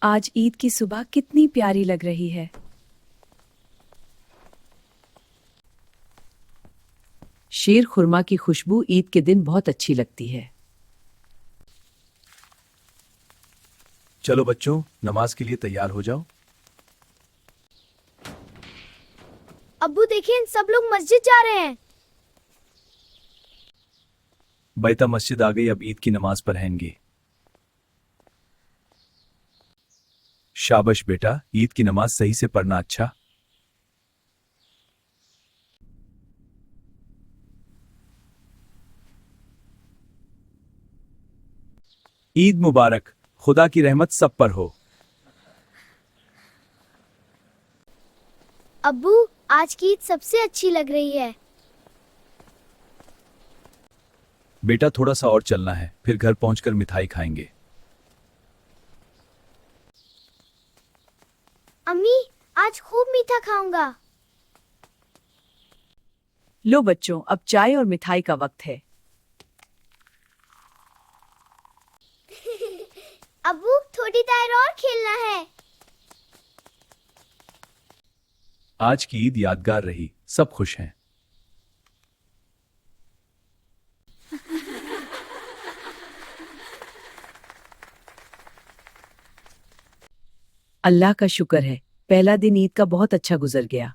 आज ईद की सुबह कितनी प्यारी लग रही है। शीर खुरमा की खुशबू ईद के दिन बहुत अच्छी लगती है। चलो बच्चों, नमाज के लिए तैयार हो जाओ। अब्बू देखिए, सब लोग मस्जिद जा रहे हैं। बैता मस्जिद आ गई, अब ईद की नमाज पढ़ेंगे। शाबाश बेटा, ईद की नमाज सही से पढ़ना। अच्छा, ईद मुबारक। खुदा की रहमत सब पर हो। अब्बू, आज की ईद सबसे अच्छी लग रही है। बेटा थोड़ा सा और चलना है, फिर घर पहुंचकर मिठाई खाएंगे। अम्मी, आज खूब मीठा खाऊंगा। लो बच्चों, अब चाय और मिठाई का वक्त है। अब्बू, थोड़ी देर और खेलना है। आज की ईद यादगार रही, सब खुश हैं। अल्लाह का शुक्र है, पहला दिन ईद का बहुत अच्छा गुजर गया।